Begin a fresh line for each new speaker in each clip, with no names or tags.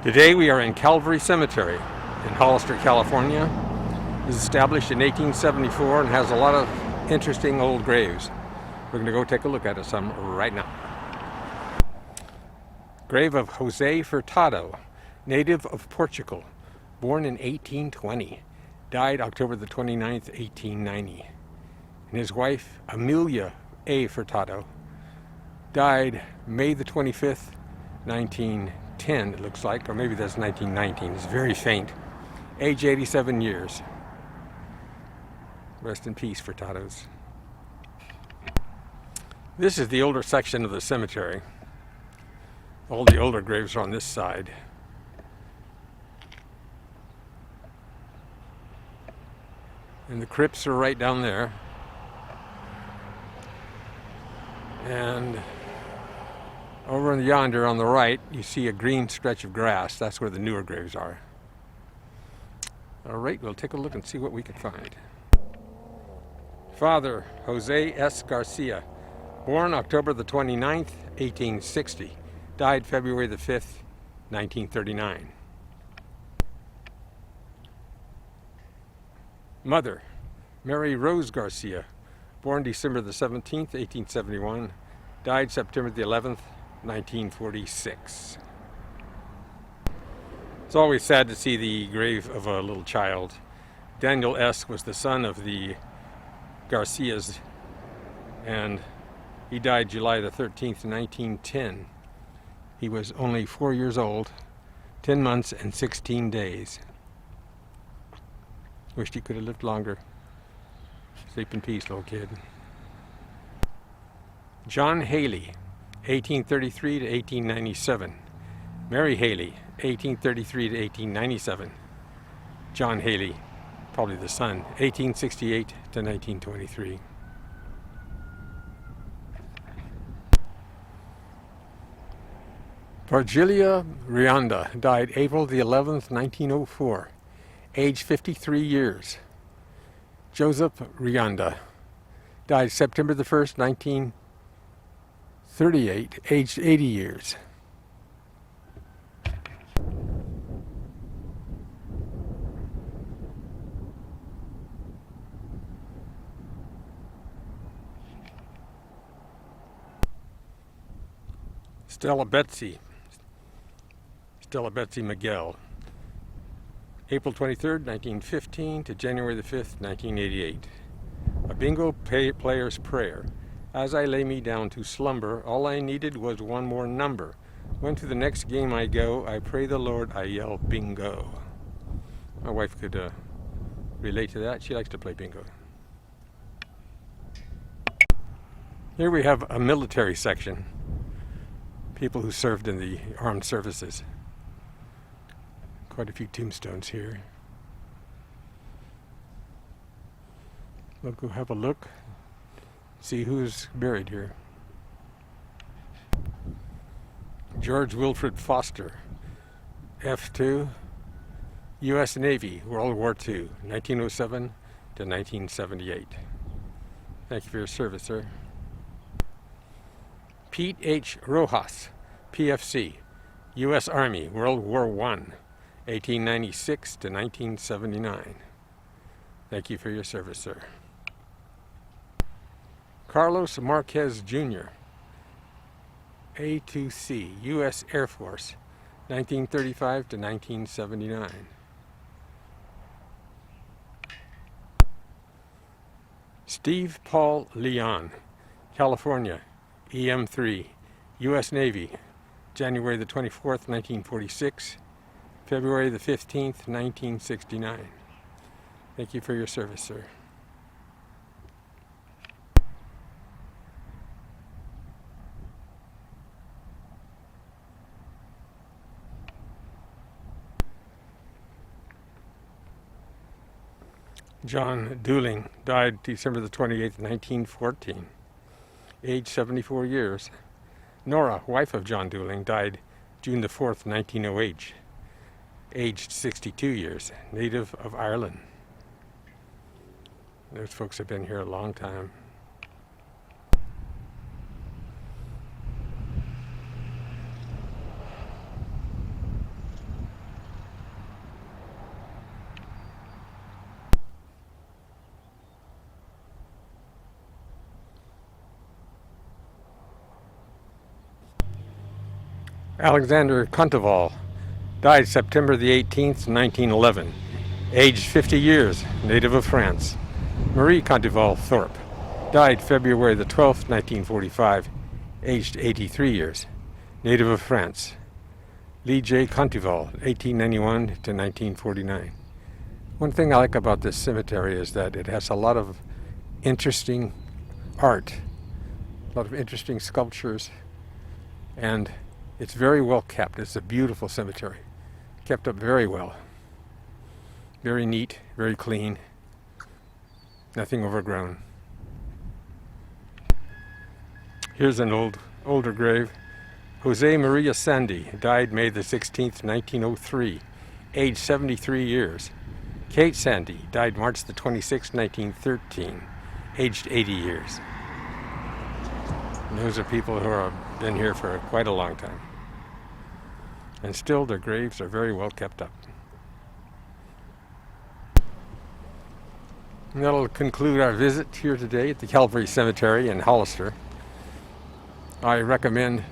Today we are in Calvary Cemetery in Hollister, California. It was established in 1874 and has a lot of interesting old graves. We're going to go take a look at some right now. Grave of Jose Furtado, native of Portugal, born in 1820, died October the 29th, 1890. And his wife, Amelia A. Furtado, died May the 25th, 1910, it looks like, or maybe that's 1919. It's very faint. Age 87 years. Rest in peace, Furtados. This is the older section of the cemetery. All the older graves are on this side. And the crypts are right down there. And over yonder on the right, you see a green stretch of grass. That's where the newer graves are. All right, we'll take a look and see what we can find. Father Jose S. Garcia, born October the 29th, 1860. Died February the 5th, 1939. Mother, Mary Rose Garcia, born December the 17th, 1871. Died September the 11th, 1946. It's always sad to see the grave of a little child. Daniel S. was the son of the Garcias, and he died July the 13th, 1910. He was only 4 years old, 10 months and 16 days. Wished he could have lived longer. Sleep in peace, little kid. John Haley, 1833 to 1897. Mary Haley, 1833 to 1897. John Haley, probably the son, 1868 to 1923. Virgilia Rianda died April the 11th, 1904, age 53 years. Joseph Rianda died September the 1st, 1938, aged 80 years. Stella Betsy Miguel, April 23rd, 1915 to January the 5th, 1988. A bingo player's prayer. As I lay me down to slumber, all I needed was one more number. When to the next game I go, I pray the Lord, I yell bingo. My wife could relate to that. She likes to play bingo. Here we have a military section. People who served in the armed services. Quite a few tombstones here. We'll go have a look, see who's buried here. George Wilfred Foster, F2, U.S. Navy, World War II, 1907 to 1978. Thank you for your service, sir. Pete H. Rojas, PFC, U.S. Army, World War I, 1896 to 1979. Thank you for your service, sir. Carlos Marquez Jr., A2C, U.S. Air Force, 1935 to 1979. Steve Paul Leon, California, EM3, U.S. Navy, January the 24th, 1946, February the 15th, 1969. Thank you for your service, sir. John Dooling died December the 28th, 1914, age 74 years. Nora, wife of John Dooling, died June the 4th, 1908, aged 62 years, native of Ireland. Those folks have been here a long time. Alexander Conteval, died September the 18th, 1911, aged 50 years, native of France. Marie Conteval Thorpe, died February the 12th, 1945, aged 83 years, native of France. Lee J. Conteval, 1891 to 1949. One thing I like about this cemetery is that it has a lot of interesting art, a lot of interesting sculptures, and it's very well kept. It's a beautiful cemetery, kept up very well. Very neat, very clean, nothing overgrown. Here's an older grave. Jose Maria Sandy, died May the 16th, 1903, aged 73 years. Kate Sandy, died March the 26th, 1913, aged 80 years. And those are people who have been here for quite a long time. And still their graves are very well kept up. And that'll conclude our visit here today at the Calvary Cemetery in Hollister. I recommend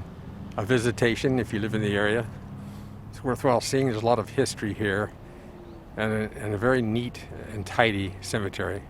a visitation if you live in the area. It's worthwhile seeing. There's a lot of history here and a very neat and tidy cemetery.